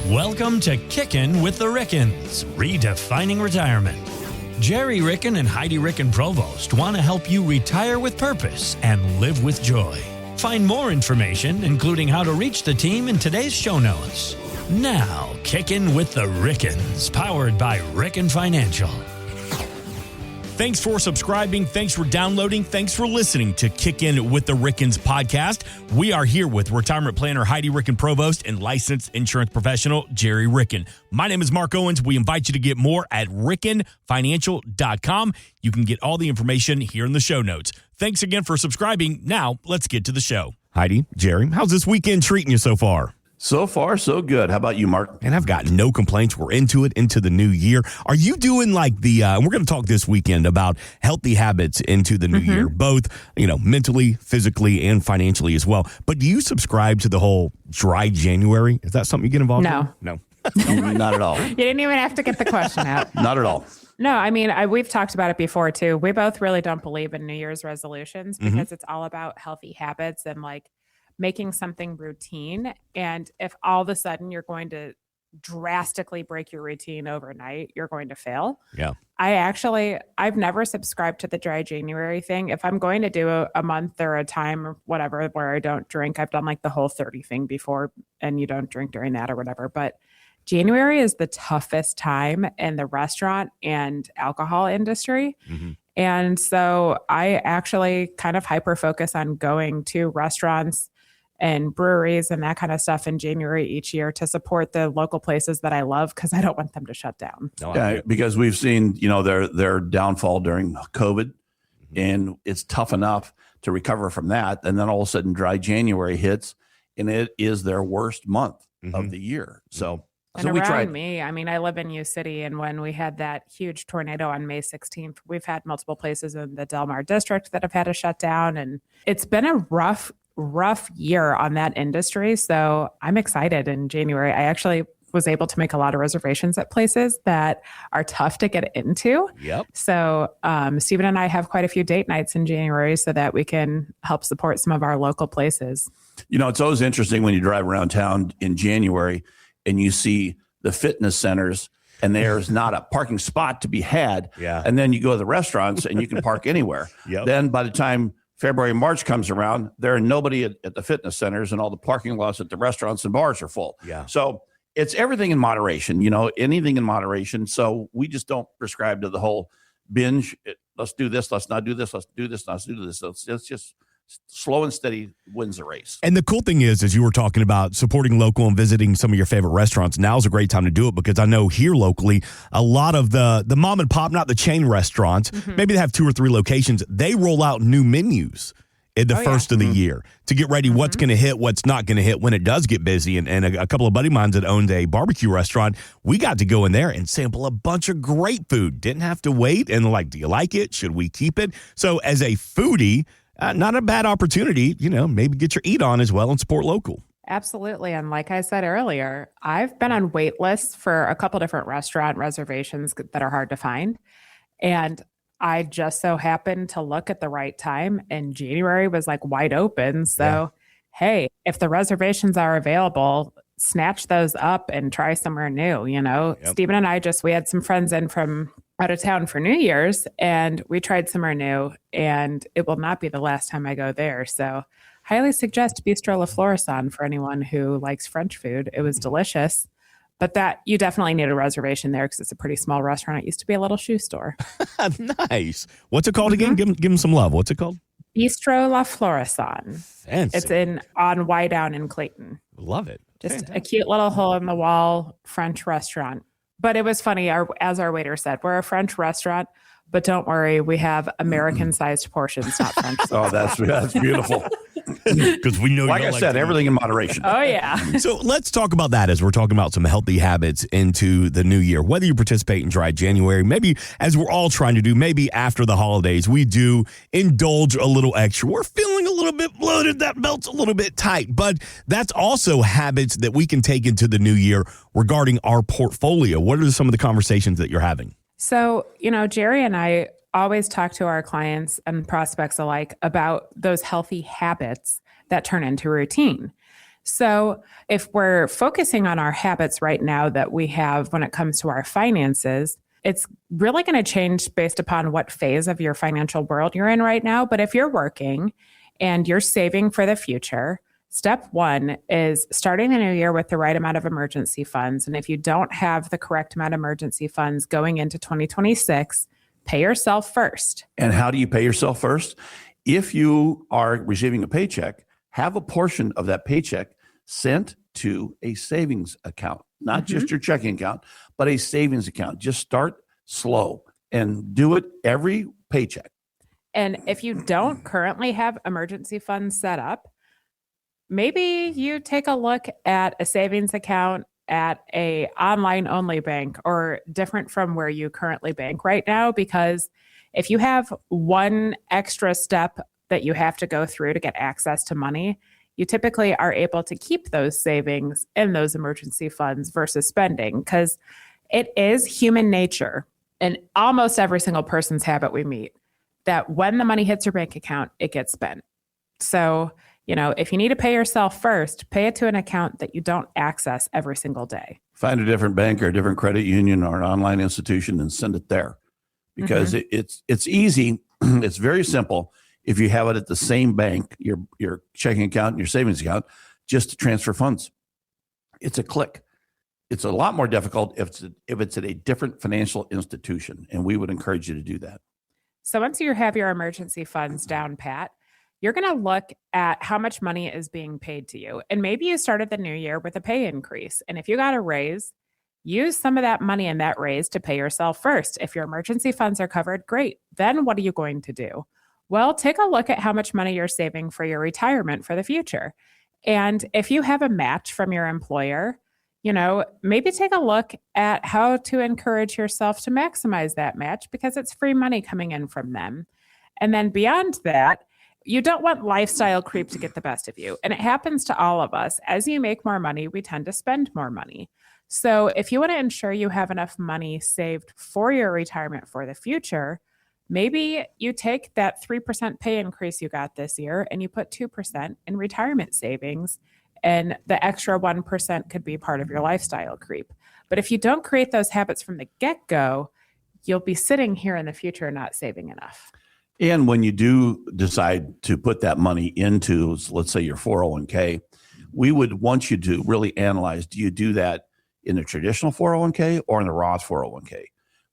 Welcome to Kickin with the Rickens, redefining retirement. Gerry Ricken and Heidi Ricken Provost want to help you retire with purpose and live with joy. Find more information, including how to reach the team, in today's show notes. Now, Kickin with the Rickens, powered by Ricken Financial. Thanks for subscribing. Thanks for downloading. Thanks for listening to Kickin with the Rickens podcast. We are here with retirement planner Heidi Ricken Provost and licensed insurance professional Gerry Ricken. My name is Mark Owens. We invite you to get more at rickenfinancial.com. You can get all the information here in the show notes. Thanks again for subscribing. Now, let's get to the show. Heidi, Gerry, how's this weekend treating you so far? So far, so good. How about you, Mark? And I've got no complaints. We're into the new year. Are you doing like we're going to talk this weekend about healthy habits into the new year, both, mentally, physically, and financially as well. But do you subscribe to the whole dry January? Is that something you get involved in? No. Not at all. You didn't even have to get the question out. Not at all. No, I mean, we've talked about it before too. We both really don't believe in New Year's resolutions because it's all about healthy habits and like making something routine. And if all of a sudden you're going to drastically break your routine overnight, you're going to fail. Yeah. I've never subscribed to the dry January thing. If I'm going to do a month or a time or whatever where I don't drink, I've done like the whole 30 thing before and you don't drink during that or whatever. But January is the toughest time in the restaurant and alcohol industry. And so I actually kind of hyper focus on going to restaurants and breweries and that kind of stuff in January each year to support the local places that I love because I don't want them to shut down. Yeah, because we've seen, their downfall during COVID, and it's tough enough to recover from that. And then all of a sudden dry January hits and it is their worst month of the year. So And we around tried. me, I mean, I live in U City, and when we had that huge tornado on May 16th, we've had multiple places in the Del Mar district that have had to shut down, and it's been a rough year on that industry. So I'm excited in January. I actually was able to make a lot of reservations at places that are tough to get into. Yep. So Stephen and I have quite a few date nights in January so that we can help support some of our local places. It's always interesting when you drive around town in January and you see the fitness centers and there's not a parking spot to be had. Yeah. And then you go to the restaurants and you can park anywhere. Yep. Then by the time February, March comes around, there are nobody at the fitness centers and all the parking lots at the restaurants and bars are full. Yeah. So it's everything in moderation, anything in moderation. So we just don't prescribe to the whole binge. Let's do this. Let's not do this. Let's do this. Let's do this. It's just slow and steady wins the race. And the cool thing is, as you were talking about supporting local and visiting some of your favorite restaurants, now's a great time to do it because I know here locally, a lot of the mom and pop, not the chain restaurants, maybe they have 2 or 3 locations. They roll out new menus in the first of the year to get ready what's going to hit, what's not going to hit when it does get busy. And a couple of buddy of mine that owned a barbecue restaurant, we got to go in there and sample a bunch of great food. Didn't have to wait. And like, do you like it? Should we keep it? So as a foodie, not a bad opportunity, maybe get your eat on as well and support local. Absolutely. And like I said earlier, I've been on wait lists for a couple different restaurant reservations that are hard to find. And I just so happened to look at the right time and January was like wide open. So, Hey, if the reservations are available, snatch those up and try somewhere new. Stephen and I we had some friends in from out of town for New Year's and we tried somewhere new and it will not be the last time I go there. So highly suggest Bistro La Florissant for anyone who likes French food. It was delicious, but that you definitely need a reservation there because it's a pretty small restaurant. It used to be a little shoe store. Nice. What's it called again? Give them some love. What's it called? Bistro La Florissant. Fancy. It's on Wydown in Clayton. Love it. Just Fantastic. a cute little hole in the wall French restaurant. But it was funny, as our waiter said, we're a French restaurant, but don't worry, we have American-sized portions, not French. Oh, that's beautiful. Because we know, like I said, everything in moderation. Oh, yeah. So let's talk about that as we're talking about some healthy habits into the new year. Whether you participate in dry January, maybe as we're all trying to do, maybe after the holidays, we do indulge a little extra. We're feeling a little bit bloated. That belt's a little bit tight. But that's also habits that we can take into the new year regarding our portfolio. What are some of the conversations that you're having? So, Gerry and I always talk to our clients and prospects alike about those healthy habits that turn into routine. So if we're focusing on our habits right now that we have when it comes to our finances, it's really going to change based upon what phase of your financial world you're in right now. But if you're working and you're saving for the future, step one is starting the new year with the right amount of emergency funds. And if you don't have the correct amount of emergency funds going into 2026, pay yourself first. And how do you pay yourself first? If you are receiving a paycheck, have a portion of that paycheck sent to a savings account, not just your checking account, but a savings account. Just start slow and do it every paycheck. And if you don't currently have emergency funds set up, maybe you take a look at a savings account at a online only bank or different from where you currently bank right now, because if you have one extra step that you have to go through to get access to money, you typically are able to keep those savings in those emergency funds versus spending, because it is human nature and almost every single person's habit we meet that when the money hits your bank account, it gets spent. So, if you need to pay yourself first, pay it to an account that you don't access every single day. Find a different bank or a different credit union or an online institution and send it there, because it's easy. It's very simple. If you have it at the same bank, your checking account and your savings account, just to transfer funds. It's a click. It's a lot more difficult if it's at a different financial institution, and we would encourage you to do that. So once you have your emergency funds down pat, you're going to look at how much money is being paid to you. And maybe you started the new year with a pay increase. And if you got a raise, use some of that money in that raise to pay yourself first. If your emergency funds are covered, great. Then what are you going to do? Well, take a look at how much money you're saving for your retirement for the future. And if you have a match from your employer, maybe take a look at how to encourage yourself to maximize that match, because it's free money coming in from them. And then beyond that, you don't want lifestyle creep to get the best of you. And it happens to all of us. As you make more money, we tend to spend more money. So if you want to ensure you have enough money saved for your retirement for the future, maybe you take that 3% pay increase you got this year and you put 2% in retirement savings, and the extra 1% could be part of your lifestyle creep. But if you don't create those habits from the get-go, you'll be sitting here in the future not saving enough. And when you do decide to put that money into, let's say, your 401k, we would want you to really analyze, do you do that in a traditional 401k or in a Roth 401k?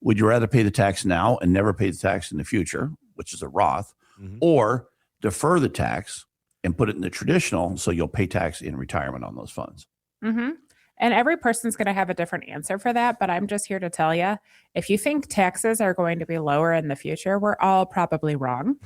Would you rather pay the tax now and never pay the tax in the future, which is a Roth, or defer the tax and put it in the traditional so you'll pay tax in retirement on those funds? And every person's going to have a different answer for that. But I'm just here to tell you, if you think taxes are going to be lower in the future, we're all probably wrong.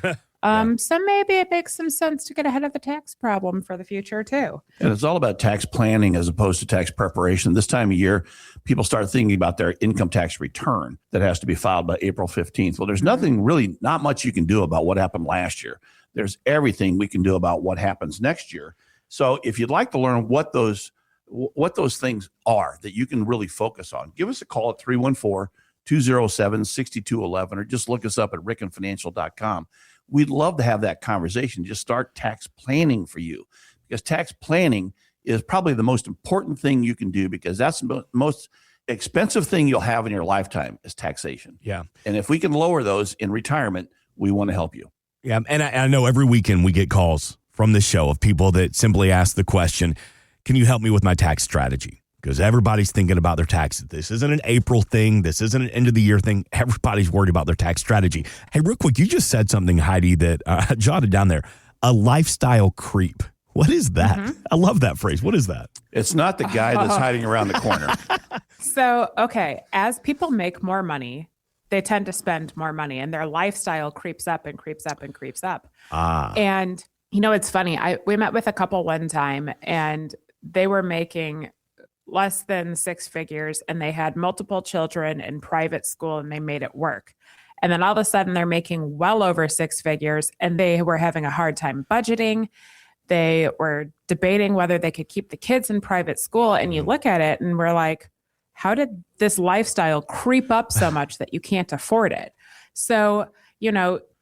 So maybe it makes some sense to get ahead of the tax problem for the future too. And it's all about tax planning as opposed to tax preparation. This time of year, people start thinking about their income tax return that has to be filed by April 15th. Well, there's not much you can do about what happened last year. There's everything we can do about what happens next year. So if you'd like to learn what those things are that you can really focus on, give us a call at 314-207-6211 or just look us up at rickenfinancial.com. We'd love to have that conversation. Just start tax planning for you, because tax planning is probably the most important thing you can do, because that's the most expensive thing you'll have in your lifetime is taxation. Yeah. And if we can lower those in retirement, we want to help you. Yeah. And I know every weekend we get calls from this show of people that simply ask the question, can you help me with my tax strategy? Because everybody's thinking about their taxes. This isn't an April thing. This isn't an end of the year thing. Everybody's worried about their tax strategy. Hey, real quick, you just said something, Heidi, that I jotted down there. A lifestyle creep. What is that? I love that phrase. What is that? It's not the guy that's hiding around the corner. So, okay, as people make more money, they tend to spend more money, and their lifestyle creeps up and creeps up and creeps up. And, it's funny. We met with a couple one time, and they were making less than six figures, and they had multiple children in private school, and they made it work. And then all of a sudden they're making well over six figures, and they were having a hard time budgeting. They were debating whether they could keep the kids in private school. And you look at it and we're like, how did this lifestyle creep up so much that you can't afford it? So,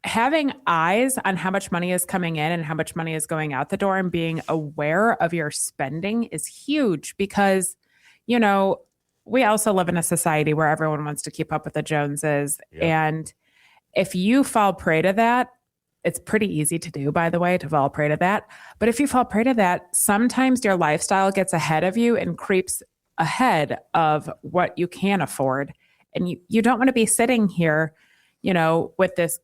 having eyes on how much money is coming in and how much money is going out the door and being aware of your spending is huge because, you know, we also live in a society where everyone wants to keep up with the Joneses. Yep. And if you fall prey to that, it's pretty easy to do, by the way, to fall prey to that. But if you fall prey to that, sometimes your lifestyle gets ahead of you and creeps ahead of what you can afford. And you don't want to be sitting here, you know, with this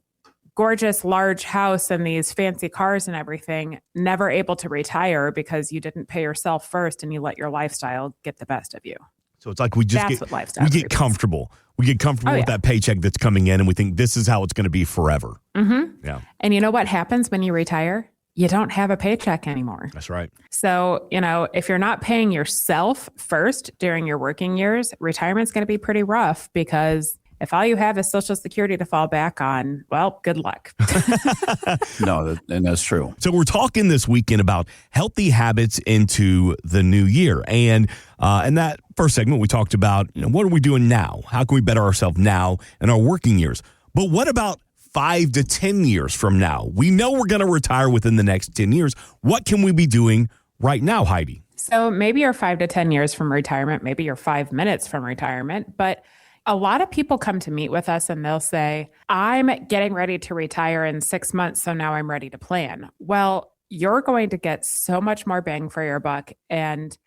gorgeous large house and these fancy cars and everything, never able to retire because you didn't pay yourself first and you let your lifestyle get the best of you. So it's like we just That's what lifestyle creep is. comfortable. We get comfortable with that paycheck that's coming in, and we think this is how it's going to be forever. Mm-hmm. Yeah. And you know what happens when you retire? You don't have a paycheck anymore. That's right. So, you know, if you're not paying yourself first during your working years, retirement's going to be pretty rough because if all you have is Social Security to fall back on, well, good luck. No, and that's true. So we're talking this weekend about healthy habits into the new year. And in that first segment, we talked about, you know, what are we doing now? How can we better ourselves now in our working years? But what about 5 to 10 years from now? We know we're going to retire within the next 10 years. What can we be doing right now, Heidi? So maybe you're 5 to 10 years from retirement. Maybe you're 5 minutes from retirement. But a lot of people come to meet with us and they'll say, I'm getting ready to retire in 6 months, so now I'm ready to plan. Well, you're going to get so much more bang for your buck and,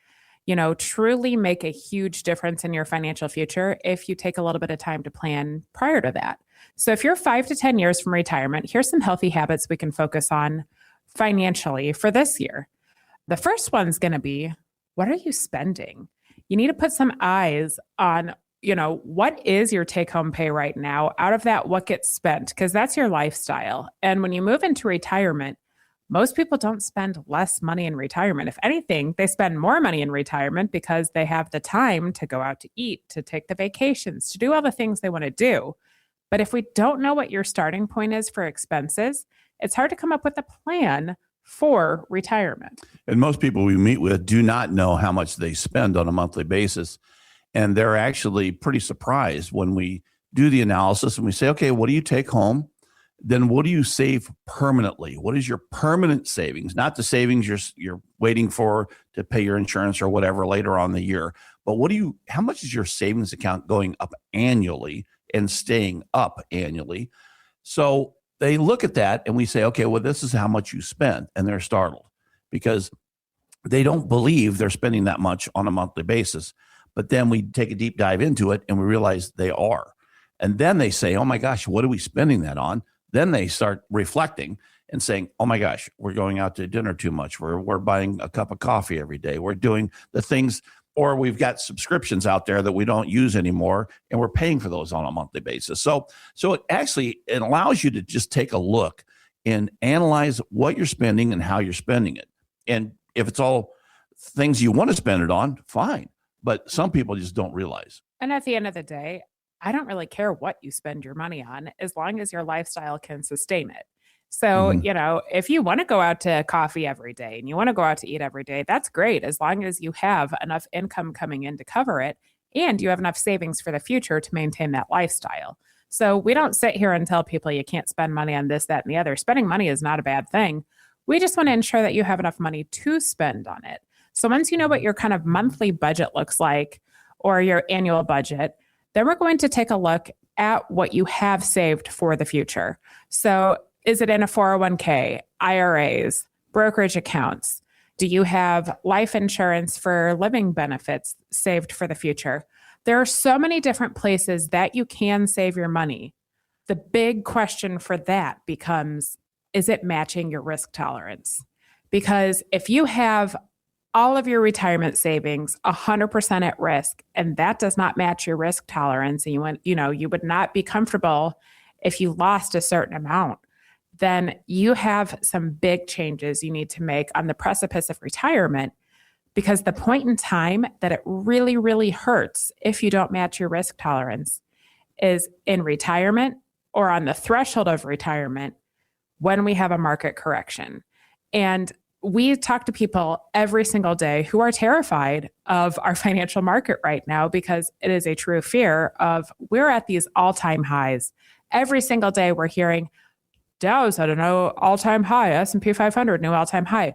you know, truly make a huge difference in your financial future if you take a little bit of time to plan prior to that. So if you're 5 to 10 years from retirement, here's some healthy habits we can focus on financially for this year. The first one's going to be, what are you spending? You need to put some eyes on, you know, what is your take-home pay right now? Out of that, what gets spent? Because that's your lifestyle. And when you move into retirement, most people don't spend less money in retirement. If anything, they spend more money in retirement because they have the time to go out to eat, to take the vacations, to do all the things they want to do. But if we don't know what your starting point is for expenses, it's hard to come up with a plan for retirement. And most people we meet with do not know how much they spend on a monthly basis. And they're actually pretty surprised when we do the analysis and we say, okay, what do you take home? Then what do you save permanently? What is your permanent savings? Not the savings you're waiting for to pay your insurance or whatever later on in the year. But how much is your savings account going up annually and staying up annually? So they look at that and we say, okay, well, this is how much you spend. And they're startled because they don't believe they're spending that much on a monthly basis. But then we take a deep dive into it and we realize they are. And then they say, oh my gosh, what are we spending that on? Then they start reflecting and saying, oh my gosh, we're going out to dinner too much. We're buying a cup of coffee every day. We're doing the things, or we've got subscriptions out there that we don't use anymore and we're paying for those on a monthly basis. So it allows you to just take a look and analyze what you're spending and how you're spending it. And if it's all things you want to spend it on, fine. But some people just don't realize. And at the end of the day, I don't really care what you spend your money on as long as your lifestyle can sustain it. So, you know, if you want to go out to coffee every day and you want to go out to eat every day, that's great as long as you have enough income coming in to cover it and you have enough savings for the future to maintain that lifestyle. So we don't sit here and tell people you can't spend money on this, that, and the other. Spending money is not a bad thing. We just want to ensure that you have enough money to spend on it. So once you know what your kind of monthly budget looks like or your annual budget, then we're going to take a look at what you have saved for the future. So is it in a 401k, IRAs, brokerage accounts? Do you have life insurance for living benefits saved for the future? There are so many different places that you can save your money. The big question for that becomes, is it matching your risk tolerance? Because if you have all of your retirement savings 100% at risk, and that does not match your risk tolerance, and you would not be comfortable if you lost a certain amount, then you have some big changes you need to make on the precipice of retirement, because the point in time that it really, really hurts if you don't match your risk tolerance is in retirement or on the threshold of retirement when we have a market correction. And we talk to people every single day who are terrified of our financial market right now because it is a true fear of we're at these all-time highs. Every single day we're hearing, Dow's at an all-time high, S&P 500, new all-time high.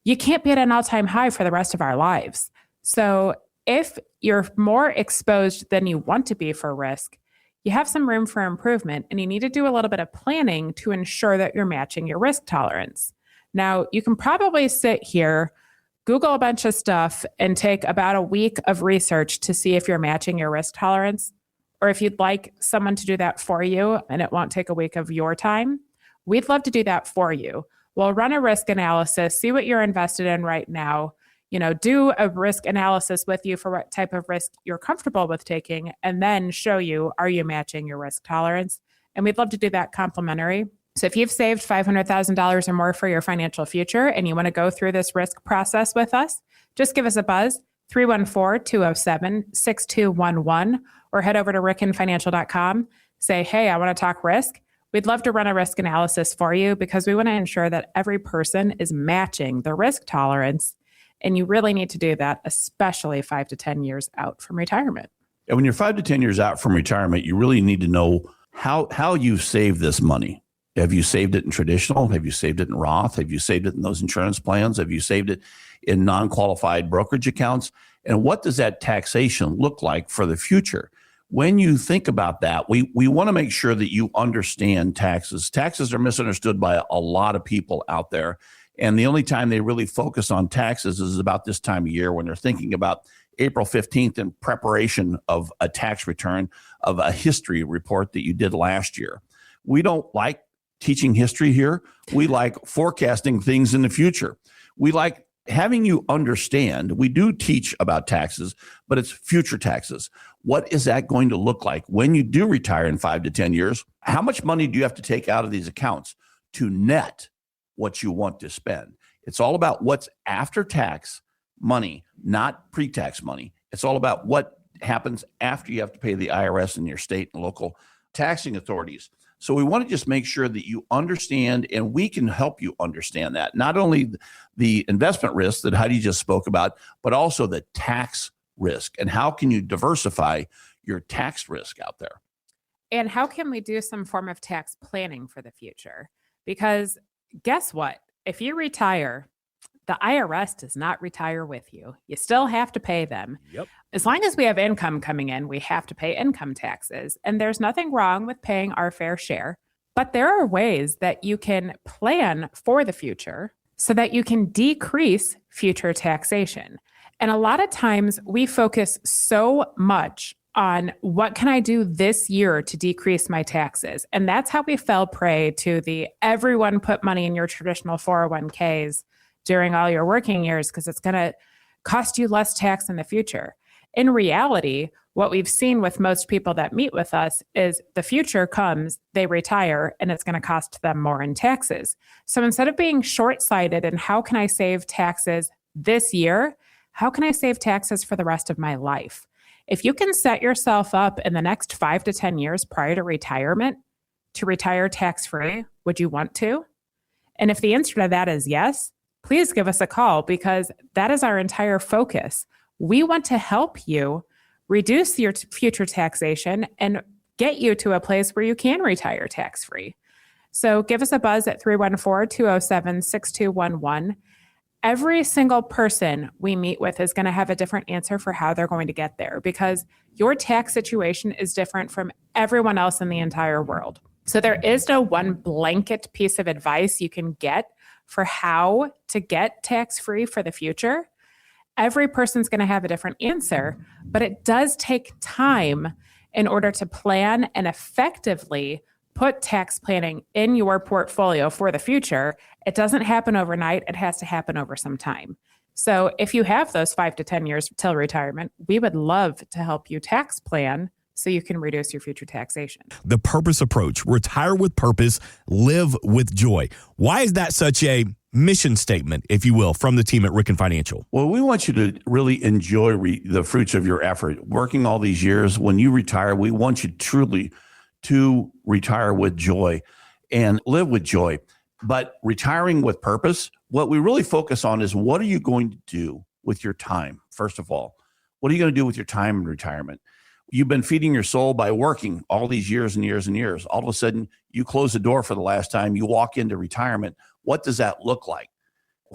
You can't be at an all-time high for the rest of our lives. So if you're more exposed than you want to be for risk, you have some room for improvement, and you need to do a little bit of planning to ensure that you're matching your risk tolerance. Now, you can probably sit here, Google a bunch of stuff, and take about a week of research to see if you're matching your risk tolerance. Or if you'd like someone to do that for you and it won't take a week of your time, we'd love to do that for you. We'll run a risk analysis, see what you're invested in right now, do a risk analysis with you for what type of risk you're comfortable with taking, and then show you, are you matching your risk tolerance? And we'd love to do that complimentary. So if you've saved $500,000 or more for your financial future and you want to go through this risk process with us, just give us a buzz, 314-207-6211, or head over to rickenfinancial.com. Say, hey, I want to talk risk. We'd love to run a risk analysis for you because we want to ensure that every person is matching the risk tolerance. And you really need to do that, especially 5 to 10 years out from retirement. And when you're 5 to 10 years out from retirement, you really need to know how you've saved this money. Have you saved it in traditional? Have you saved it in Roth? Have you saved it in those insurance plans? Have you saved it in non-qualified brokerage accounts? And what does that taxation look like for the future? When you think about that, we want to make sure that you understand taxes. Taxes are misunderstood by a lot of people out there. And the only time they really focus on taxes is about this time of year when they're thinking about April 15th in preparation of a tax return of a history report that you did last year. We don't like teaching history here. We like forecasting things in the future. We like having you understand. We do teach about taxes, but it's future taxes. What is that going to look like when you do retire in 5 to 10 years? How much money do you have to take out of these accounts to net what you want to spend? It's all about what's after tax money, not pre-tax money. It's all about what happens after you have to pay the IRS and your state and local taxing authorities. So we want to just make sure that you understand, and we can help you understand that. Not only the investment risk that Heidi just spoke about, but also the tax risk, and how can you diversify your tax risk out there? And how can we do some form of tax planning for the future? Because guess what? If you retire, the IRS does not retire with you. You still have to pay them. Yep. As long as we have income coming in, we have to pay income taxes. And there's nothing wrong with paying our fair share. But there are ways that you can plan for the future so that you can decrease future taxation. And a lot of times we focus so much on what can I do this year to decrease my taxes? And that's how we fell prey to the everyone put money in your traditional 401ks during all your working years because it's going to cost you less tax in the future. In reality, what we've seen with most people that meet with us is the future comes, they retire, and it's going to cost them more in taxes. So instead of being short-sighted in how can I save taxes this year, how can I save taxes for the rest of my life? If you can set yourself up in the next 5 to 10 years prior to retirement to retire tax-free, would you want to? And if the answer to that is yes, please give us a call because that is our entire focus. We want to help you reduce your future taxation and get you to a place where you can retire tax-free. So give us a buzz at 314-207-6211. Every single person we meet with is going to have a different answer for how they're going to get there because your tax situation is different from everyone else in the entire world. So there is no one blanket piece of advice you can get for how to get tax-free for the future. Every person's going to have a different answer, but it does take time in order to plan and effectively put tax planning in your portfolio for the future. It doesn't happen overnight. It has to happen over some time. So if you have those 5 to 10 years till retirement, we would love to help you tax plan so you can reduce your future taxation. The purpose approach, retire with purpose, live with joy. Why is that such a mission statement, if you will, from the team at Ricken Financial? Well, we want you to really enjoy the fruits of your effort. Working all these years, when you retire, we want you truly to retire with joy and live with joy. But retiring with purpose, what we really focus on is what are you going to do with your time, first of all? What are you going to do with your time in retirement? You've been feeding your soul by working all these years and years and years. All of a sudden, you close the door for the last time. You walk into retirement. What does that look like?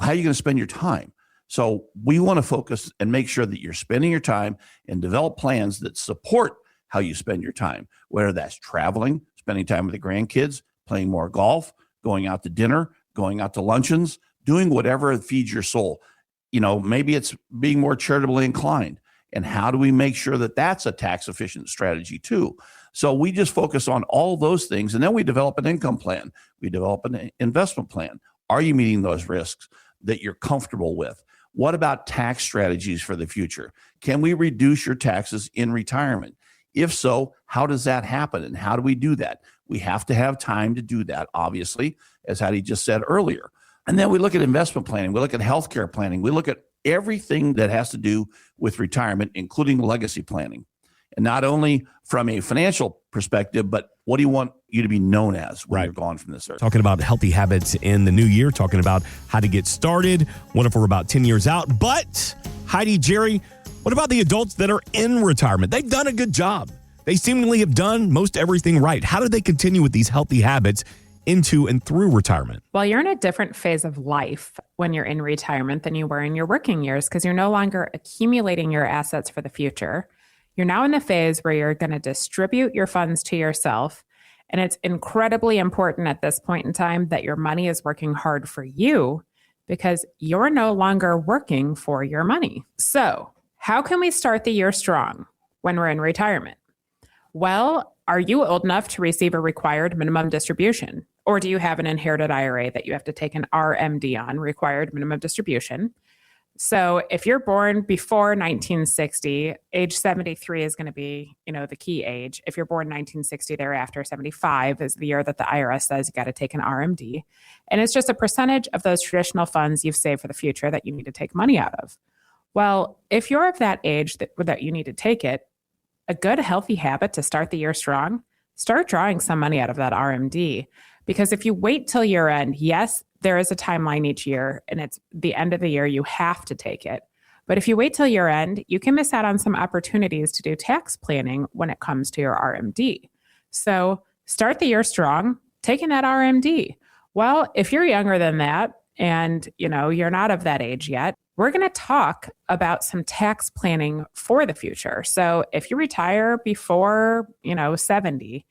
How are you going to spend your time? So we want to focus and make sure that you're spending your time and develop plans that support how you spend your time, whether that's traveling, spending time with the grandkids, playing more golf, going out to dinner, going out to luncheons, doing whatever feeds your soul. Maybe it's being more charitably inclined. And how do we make sure that that's a tax efficient strategy too? So we just focus on all those things. And then we develop an income plan. We develop an investment plan. Are you meeting those risks that you're comfortable with? What about tax strategies for the future? Can we reduce your taxes in retirement? If so, how does that happen? And how do we do that? We have to have time to do that, obviously, as Heidi just said earlier. And then we look at investment planning. We look at healthcare planning. We look at everything that has to do with retirement, including legacy planning. And not only from a financial perspective, but what do you want you to be known as when you're gone from this earth? Talking about healthy habits in the new year, talking about how to get started. What if we're about 10 years out? But Heidi, Gerry, what about the adults that are in retirement? They've done a good job. They seemingly have done most everything right. How do they continue with these healthy habits into and through retirement? Well, you're in a different phase of life when you're in retirement than you were in your working years because you're no longer accumulating your assets for the future. You're now in the phase where you're going to distribute your funds to yourself. And it's incredibly important at this point in time that your money is working hard for you because you're no longer working for your money. So, how can we start the year strong when we're in retirement? Well, are you old enough to receive a required minimum distribution? Or do you have an inherited IRA that you have to take an RMD on, required minimum distribution? So if you're born before 1960, age 73 is going to be, the key age. If you're born 1960 thereafter, 75 is the year that the IRS says you got to take an RMD. And it's just a percentage of those traditional funds you've saved for the future that you need to take money out of. Well, if you're of that age that you need to take it, a good healthy habit to start the year strong, start drawing some money out of that RMD. Because if you wait till year end, yes, there is a timeline each year and it's the end of the year, you have to take it. But if you wait till year end, you can miss out on some opportunities to do tax planning when it comes to your RMD. So start the year strong, taking that RMD. Well, if you're younger than that and you're not of that age yet, we're going to talk about some tax planning for the future. So if you retire before, 70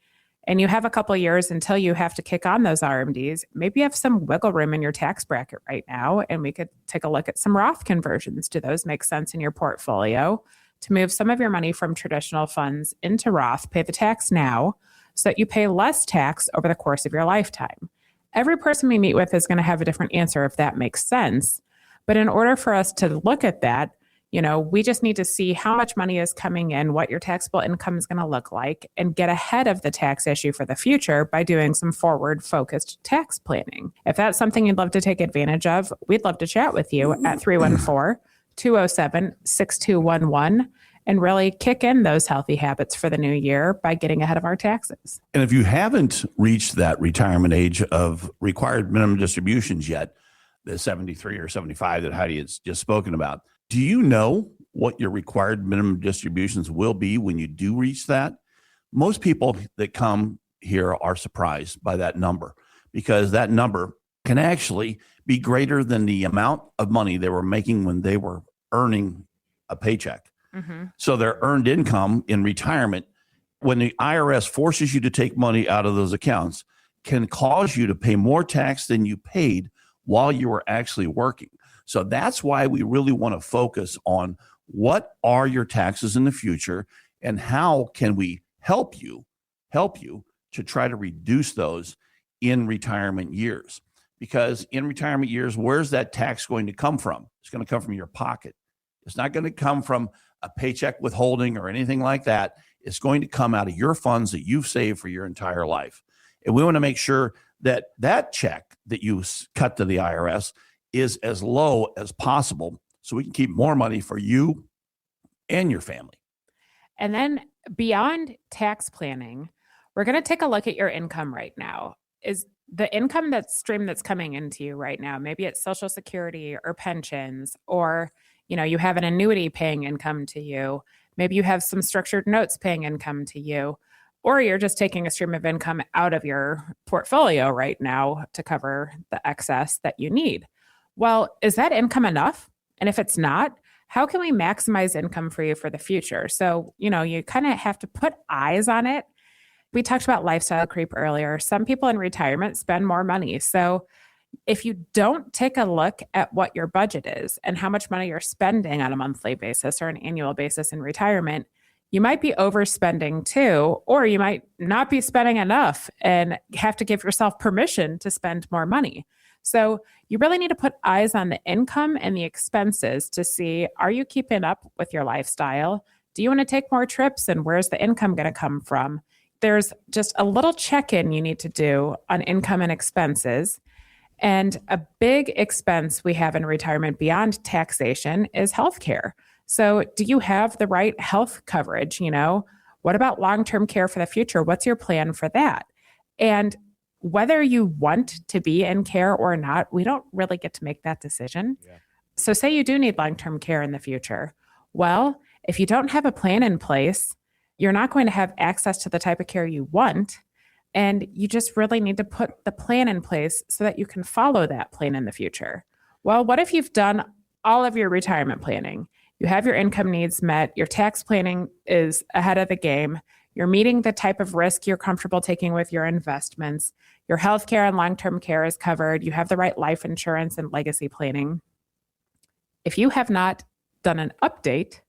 and you have a couple of years until you have to kick on those RMDs, maybe you have some wiggle room in your tax bracket right now. And we could take a look at some Roth conversions. Do those make sense in your portfolio to move some of your money from traditional funds into Roth, pay the tax now so that you pay less tax over the course of your lifetime? Every person we meet with is going to have a different answer if that makes sense. But in order for us to look at that, we just need to see how much money is coming in, what your taxable income is going to look like, and get ahead of the tax issue for the future by doing some forward-focused tax planning. If that's something you'd love to take advantage of, we'd love to chat with you at 314-207-6211 and really kick in those healthy habits for the new year by getting ahead of our taxes. And if you haven't reached that retirement age of required minimum distributions yet, the 73 or 75 that Heidi has just spoken about, do you know what your required minimum distributions will be when you do reach that? Most people that come here are surprised by that number because that number can actually be greater than the amount of money they were making when they were earning a paycheck. Mm-hmm. So their earned income in retirement, when the IRS forces you to take money out of those accounts, can cause you to pay more tax than you paid while you were actually working. So that's why we really want to focus on what are your taxes in the future and how can we help you to try to reduce those in retirement years. Because in retirement years, where's that tax going to come from? It's going to come from your pocket. It's not going to come from a paycheck withholding or anything like that. It's going to come out of your funds that you've saved for your entire life. And we want to make sure that that check that you cut to the IRS is as low as possible so we can keep more money for you and your family. And then beyond tax planning, we're going to take a look at your income right now. Is the income stream that's coming into you right now, maybe it's Social Security or pensions, or You have an annuity paying income to you. Maybe you have some structured notes paying income to you, or you're just taking a stream of income out of your portfolio right now to cover the excess that you need. Well, is that income enough? And if it's not, how can we maximize income for you for the future? So, you kind of have to put eyes on it. We talked about lifestyle creep earlier. Some people in retirement spend more money. So if you don't take a look at what your budget is and how much money you're spending on a monthly basis or an annual basis in retirement, you might be overspending too, or you might not be spending enough and have to give yourself permission to spend more money. So you really need to put eyes on the income and the expenses to see, are you keeping up with your lifestyle? Do you want to take more trips, and where's the income going to come from? There's just a little check-in you need to do on income and expenses. And a big expense we have in retirement beyond taxation is healthcare. So do you have the right health coverage? What about long-term care for the future? What's your plan for that? And whether you want to be in care or not, we don't really get to make that decision. Yeah. So say you do need long-term care in the future. Well, if you don't have a plan in place, you're not going to have access to the type of care you want. And you just really need to put the plan in place so that you can follow that plan in the future. Well, what if you've done all of your retirement planning? You have your income needs met, your tax planning is ahead of the game, you're meeting the type of risk you're comfortable taking with your investments, your healthcare and long-term care is covered, you have the right life insurance and legacy planning. If you have not done an update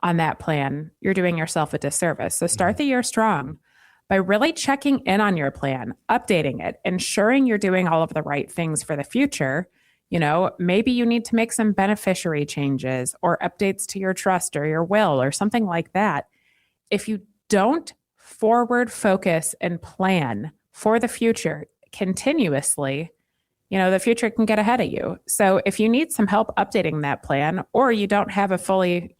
on that plan, you're doing yourself a disservice. So start the year strong by really checking in on your plan, updating it, ensuring you're doing all of the right things for the future. Maybe you need to make some beneficiary changes or updates to your trust or your will or something like that. If you don't forward focus and plan for the future continuously, the future can get ahead of you. So if you need some help updating that plan, or you don't have a fully,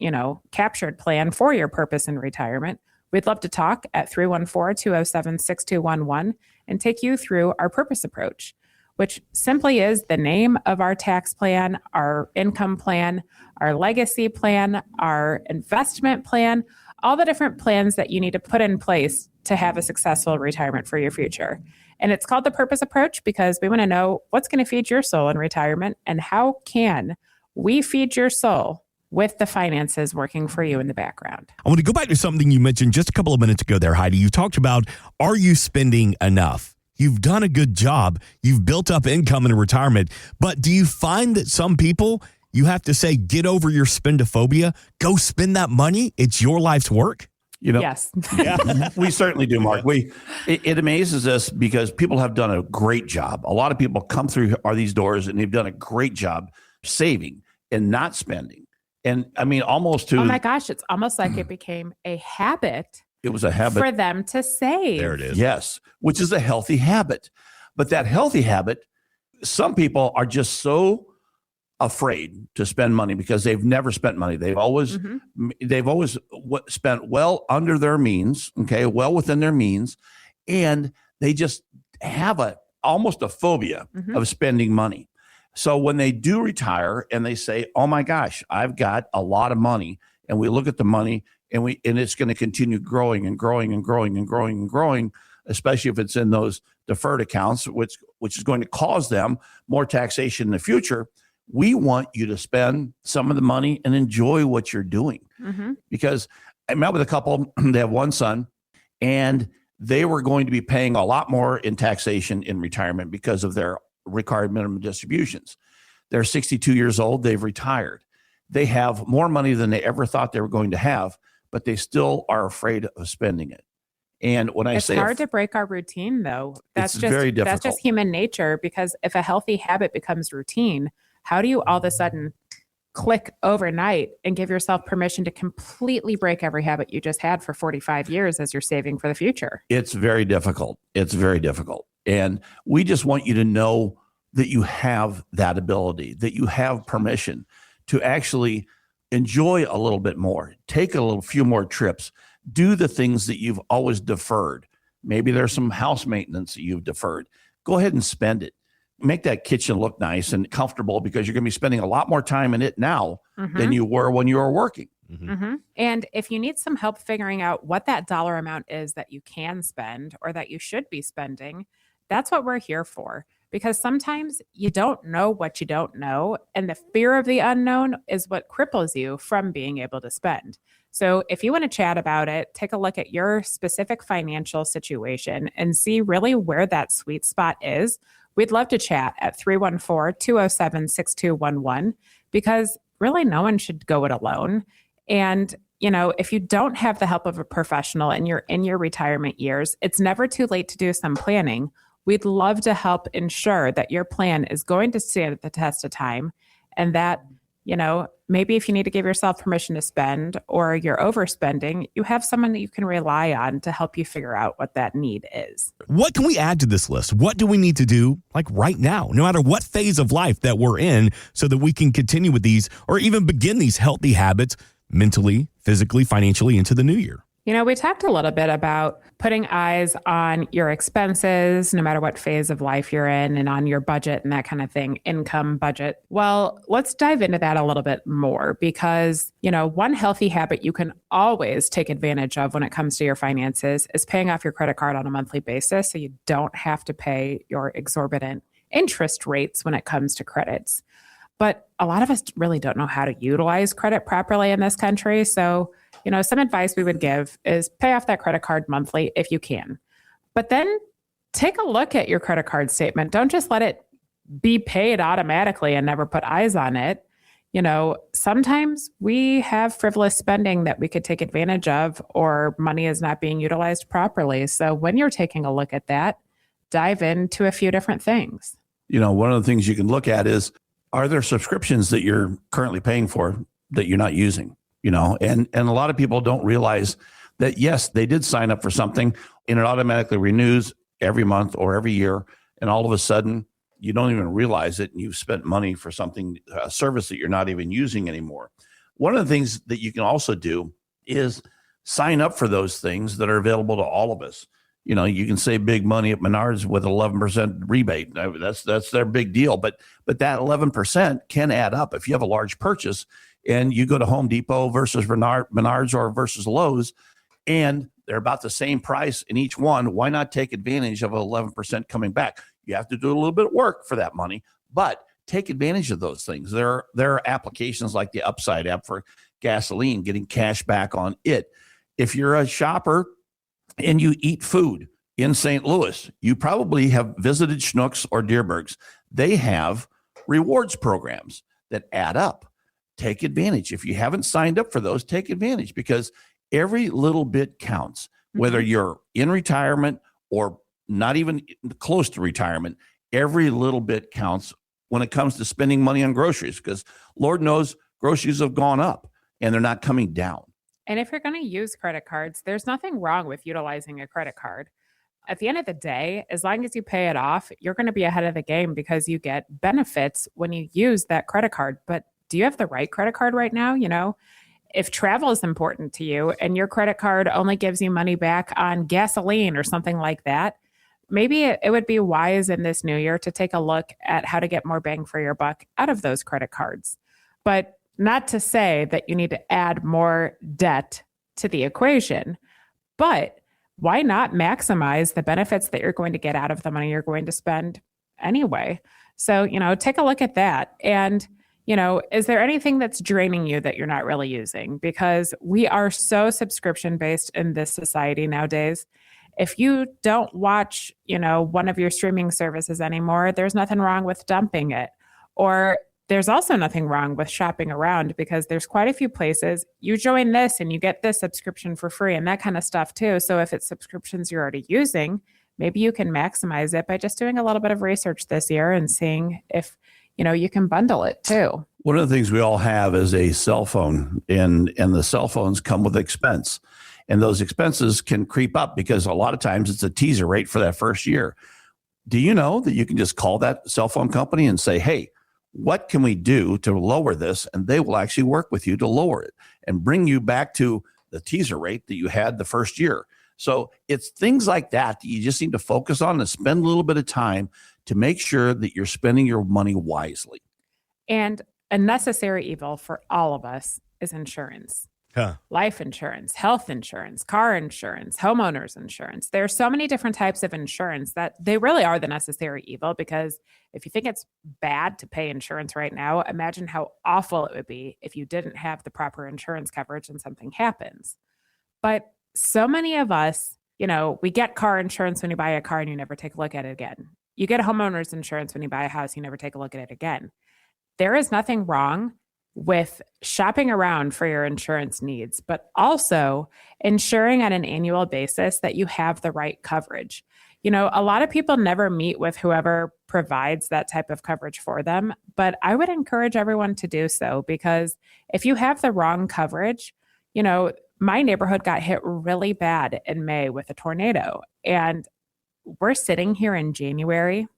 captured plan for your purpose in retirement, we'd love to talk at 314-207-6211 and take you through our purpose approach, which simply is the name of our tax plan, our income plan, our legacy plan, our investment plan, all the different plans that you need to put in place to have a successful retirement for your future. And it's called the purpose approach because we want to know what's going to feed your soul in retirement and how can we feed your soul with the finances working for you in the background. I want to go back to something you mentioned just a couple of minutes ago there, Heidi. You talked about, are you spending enough? You've done a good job. You've built up income in retirement. But do you find that some people, you have to say, get over your spendophobia, go spend that money? It's your life's work? Yes. Yeah, we certainly do, Mark. It amazes us because people have done a great job. A lot of people come through these doors and they've done a great job saving and not spending. And I mean, almost to... Oh my gosh, it's almost like it became a habit. It was a habit for them to save. There it is. Yes, which is a healthy habit. But that healthy habit, some people are just so afraid to spend money because they've never spent money. They've always spent well under their means, well within their means, and they just have almost a phobia of spending money. So when they do retire and they say, "Oh my gosh, I've got a lot of money," and we look at the money and it's going to continue growing and growing and growing and growing and growing, especially if it's in those deferred accounts, which is going to cause them more taxation in the future. We want you to spend some of the money and enjoy what you're doing. Because I met with a couple, they have one son, and they were going to be paying a lot more in taxation in retirement because of their required minimum distributions. They're 62 years old. They've retired. They have more money than they ever thought they were going to have, but they still are afraid of spending it. And when I say it's hard to break our routine, though. It's very difficult. That's just human nature, because if a healthy habit becomes routine, how do you all of a sudden click overnight and give yourself permission to completely break every habit you just had for 45 years as you're saving for the future? It's very difficult. It's very difficult. And we just want you to know that you have that ability, that you have permission to actually enjoy a little bit more, take a few more trips, do the things that you've always deferred. Maybe there's some house maintenance that you've deferred. Go ahead and spend it. make that kitchen look nice and comfortable, because you're going to be spending a lot more time in it now than you were when you were working. And if you need some help figuring out what that dollar amount is that you can spend or that you should be spending, that's what we're here for. Because sometimes you don't know what you don't know, and the fear of the unknown is what cripples you from being able to spend. So if you want to chat about it, take a look at your specific financial situation and see really where that sweet spot is. We'd love to chat at 314-207-6211, because really no one should go it alone. And, if you don't have the help of a professional and you're in your retirement years, it's never too late to do some planning. We'd love to help ensure that your plan is going to stand the test of time, and that, maybe if you need to give yourself permission to spend or you're overspending, you have someone that you can rely on to help you figure out what that need is. What can we add to this list? What do we need to do like right now, no matter what phase of life that we're in, so that we can continue with these or even begin these healthy habits mentally, physically, financially into the new year? We talked a little bit about putting eyes on your expenses, no matter what phase of life you're in, and on your budget and that kind of thing, income budget. Well, let's dive into that a little bit more, because, one healthy habit you can always take advantage of when it comes to your finances is paying off your credit card on a monthly basis, so you don't have to pay your exorbitant interest rates when it comes to credits. But a lot of us really don't know how to utilize credit properly in this country. So, some advice we would give is pay off that credit card monthly if you can. But then take a look at your credit card statement. Don't just let it be paid automatically and never put eyes on it. Sometimes we have frivolous spending that we could take advantage of, or money is not being utilized properly. So when you're taking a look at that, dive into a few different things. One of the things you can look at is, are there subscriptions that you're currently paying for that you're not using? And a lot of people don't realize that, yes, they did sign up for something and it automatically renews every month or every year. And all of a sudden you don't even realize it. And you've spent money for something, a service that you're not even using anymore. One of the things that you can also do is sign up for those things that are available to all of us. You can save big money at Menards with 11% rebate. That's their big deal. But that 11% can add up. If you have a large purchase and you go to Home Depot versus Menards or versus Lowe's, and they're about the same price in each one, why not take advantage of 11% coming back? You have to do a little bit of work for that money, but take advantage of those things. There are applications like the Upside app for gasoline, getting cash back on it. If you're a shopper and you eat food in St. Louis, you probably have visited Schnucks or Deerberg's. They have rewards programs that add up. Take advantage. If you haven't signed up for those, take advantage, because every little bit counts, whether you're in retirement or not even close to retirement. Every little bit counts when it comes to spending money on groceries, because Lord knows groceries have gone up and they're not coming down. And if you're going to use credit cards, there's nothing wrong with utilizing a credit card. At the end of the day, as long as you pay it off, you're going to be ahead of the game, because you get benefits when you use that credit card. But do you have the right credit card right now? If travel is important to you and your credit card only gives you money back on gasoline or something like that, maybe it would be wise in this new year to take a look at how to get more bang for your buck out of those credit cards. But not to say that you need to add more debt to the equation, but why not maximize the benefits that you're going to get out of the money you're going to spend anyway? So, take a look at that. And is there anything that's draining you that you're not really using? Because we are so subscription based in this society nowadays. If you don't watch, one of your streaming services anymore, there's nothing wrong with dumping it. Or there's also nothing wrong with shopping around, because there's quite a few places you join this and you get this subscription for free and that kind of stuff too. So if it's subscriptions you're already using, maybe you can maximize it by just doing a little bit of research this year and seeing if you can bundle it too. One of the things we all have is a cell phone, and the cell phones come with expense. And those expenses can creep up because a lot of times it's a teaser rate for that first year. Do you know that you can just call that cell phone company and say, hey, what can we do to lower this? And they will actually work with you to lower it and bring you back to the teaser rate that you had the first year. So it's things like that you just need to focus on and spend a little bit of time to make sure that you're spending your money wisely. And a necessary evil for all of us is insurance. Life insurance, health insurance, car insurance, homeowners insurance. There are so many different types of insurance that they really are the necessary evil, because if you think it's bad to pay insurance right now, imagine how awful it would be if you didn't have the proper insurance coverage and something happens. But so many of us, we get car insurance when you buy a car and you never take a look at it again. You get homeowners insurance when you buy a house, you never take a look at it again. There is nothing wrong with shopping around for your insurance needs, but also ensuring on an annual basis that you have the right coverage. A lot of people never meet with whoever provides that type of coverage for them, but I would encourage everyone to do so, because if you have the wrong coverage, my neighborhood got hit really bad in May with a tornado, and we're sitting here in January.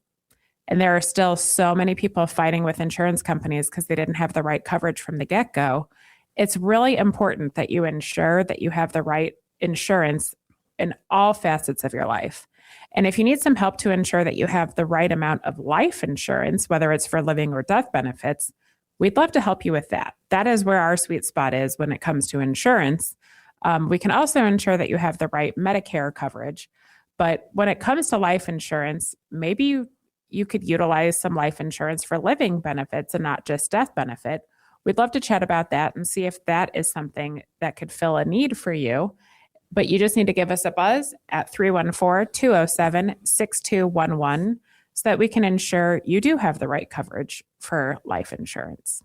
And there are still so many people fighting with insurance companies because they didn't have the right coverage from the get-go. It's really important that you ensure that you have the right insurance in all facets of your life. And if you need some help to ensure that you have the right amount of life insurance, whether it's for living or death benefits, we'd love to help you with that. That is where our sweet spot is when it comes to insurance. We can also ensure that you have the right Medicare coverage. But when it comes to life insurance, maybe you could utilize some life insurance for living benefits and not just death benefit. We'd love to chat about that and see if that is something that could fill a need for you. But you just need to give us a buzz at 314-207-6211 so that we can ensure you do have the right coverage for life insurance.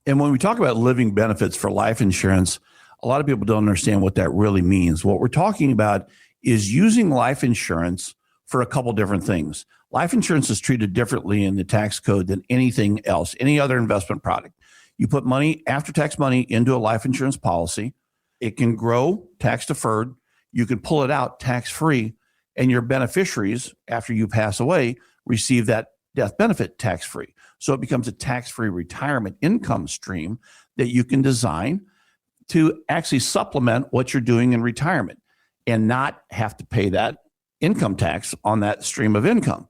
And when we talk about living benefits for life insurance, a lot of people don't understand what that really means. What we're talking about is using life insurance for a couple different things. Life insurance is treated differently in the tax code than anything else, any other investment product. You put money, after-tax money, into a life insurance policy. It can grow tax-deferred. You can pull it out tax-free, and your beneficiaries, after you pass away, receive that death benefit tax-free. So it becomes a tax-free retirement income stream that you can design to actually supplement what you're doing in retirement and not have to pay that income tax on that stream of income.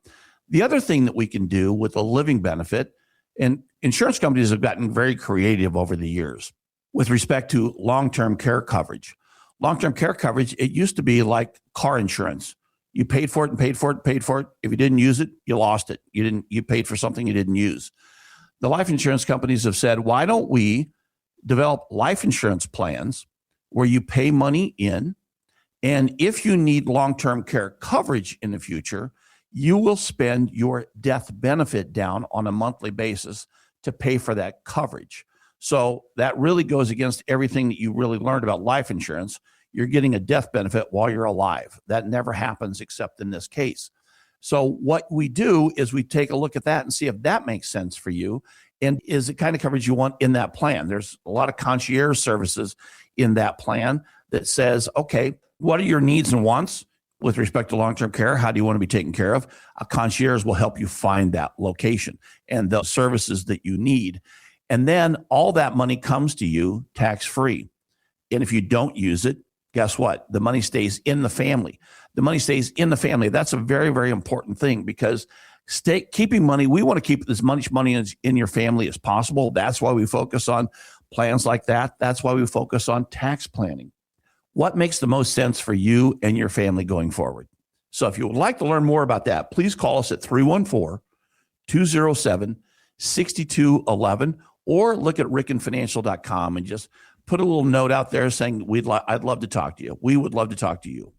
The other thing that we can do with a living benefit, and insurance companies have gotten very creative over the years with respect to long-term care coverage. Long-term care coverage, it used to be like car insurance. You paid for it and paid for it and paid for it. If you didn't use it, you lost it. You paid for something you didn't use. The life insurance companies have said, why don't we develop life insurance plans where you pay money in, and if you need long-term care coverage in the future, you will spend your death benefit down on a monthly basis to pay for that coverage. So that really goes against everything that you really learned about life insurance. You're getting a death benefit while you're alive. That never happens except in this case. So what we do is we take a look at that and see if that makes sense for you. And is the kind of coverage you want in that plan? There's a lot of concierge services in that plan that says, okay, what are your needs and wants with respect to long-term care? How do you want to be taken care of? A concierge will help you find that location and the services that you need. And then all that money comes to you tax-free. And if you don't use it, guess what? The money stays in the family. The money stays in the family. That's a very, very important thing, because keeping money, we want to keep as much money in your family as possible. That's why we focus on plans like that. That's why we focus on tax planning. What makes the most sense for you and your family going forward? So if you would like to learn more about that, please call us at 314-207-6211 or look at rickenfinancial.com and just put a little note out there saying, I'd love to talk to you. We would love to talk to you.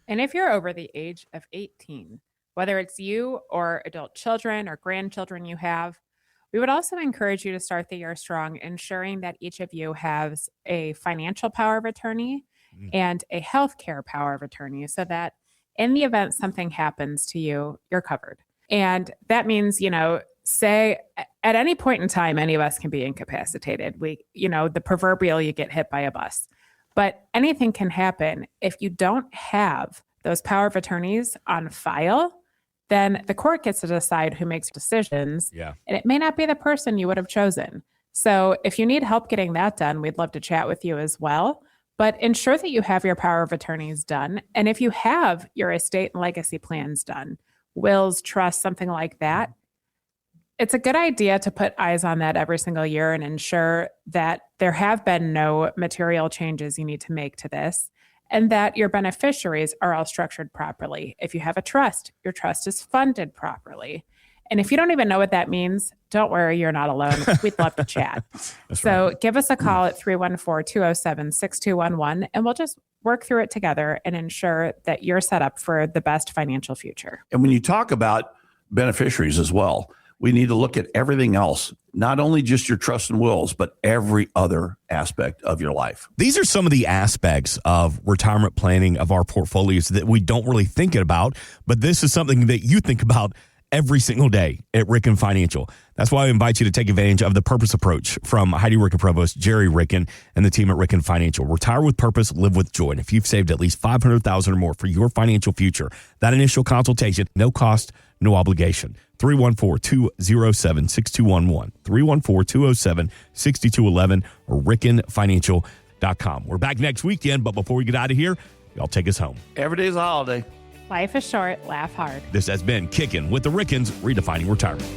And if you're over the age of 18, whether it's you or adult children or grandchildren you have, we would also encourage you to start the year strong, ensuring that each of you has a financial power of attorney and a healthcare power of attorney, so that in the event something happens to you, you're covered. And that means, say at any point in time, any of us can be incapacitated. The proverbial, you get hit by a bus, but anything can happen. If you don't have those power of attorneys on file, then the court gets to decide who makes decisions. Yeah. And it may not be the person you would have chosen. So if you need help getting that done, we'd love to chat with you as well. But ensure that you have your power of attorneys done. And if you have your estate and legacy plans done, wills, trusts, something like that, it's a good idea to put eyes on that every single year and ensure that there have been no material changes you need to make to this, and that your beneficiaries are all structured properly. If you have a trust, your trust is funded properly. And if you don't even know what that means, don't worry, you're not alone. We'd love to chat. So right. give us a call at 314-207-6211, and we'll just work through it together and ensure that you're set up for the best financial future. And when you talk about beneficiaries as well, we need to look at everything else, not only just your trusts and wills, but every other aspect of your life. These are some of the aspects of retirement planning of our portfolios that we don't really think about, but this is something that you think about every single day at Ricken Financial. That's why I invite you to take advantage of the purpose approach from Heidi, Ricken, Provost, Gerry, Ricken, and the team at Ricken Financial. Retire with purpose, live with joy. And if you've saved at least $500,000 or more for your financial future, that initial consultation, no cost, no obligation. 314-207-6211, 314-207-6211, or rickenfinancial.com. We're back next weekend, but before we get out of here, y'all take us home. Every day's a holiday. Life is short, laugh hard. This has been Kickin' with the Rickens, redefining retirement.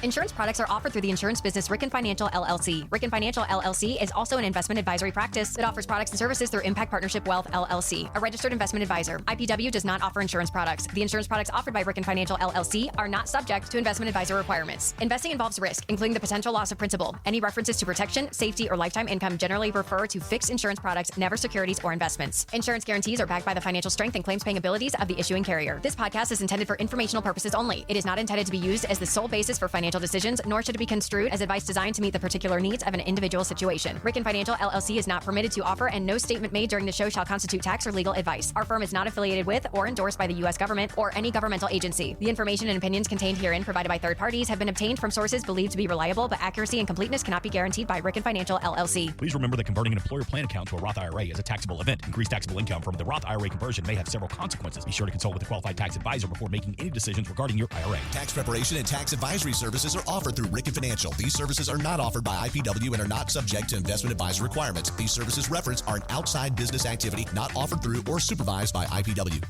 Insurance products are offered through the insurance business Ricken Financial LLC. Ricken Financial LLC is also an investment advisory practice that offers products and services through Impact Partnership Wealth LLC, a registered investment advisor. IPW does not offer insurance products. The insurance products offered by Ricken Financial LLC are not subject to investment advisor requirements. Investing involves risk, including the potential loss of principal. Any references to protection, safety, or lifetime income generally refer to fixed insurance products, never securities or investments. Insurance guarantees are backed by the financial strength and claims paying abilities of the issuing carrier. This podcast is intended for informational purposes only. It is not intended to be used as the sole basis for financial decisions, nor should it be construed as advice designed to meet the particular needs of an individual situation. Ricken Financial LLC is not permitted to offer, and no statement made during the show shall constitute tax or legal advice. Our firm is not affiliated with or endorsed by the U.S. government or any governmental agency. The information and opinions contained herein provided by third parties have been obtained from sources believed to be reliable, but accuracy and completeness cannot be guaranteed by Ricken Financial LLC. Please remember that converting an employer plan account to a Roth IRA is a taxable event. Increased taxable income from the Roth IRA conversion may have several consequences. Be sure to consult with a qualified tax advisor before making any decisions regarding your IRA. Tax preparation and tax advisory services are offered through Ricken Financial. These services are not offered by IPW and are not subject to investment advisor requirements. These services referenced are an outside business activity not offered through or supervised by IPW.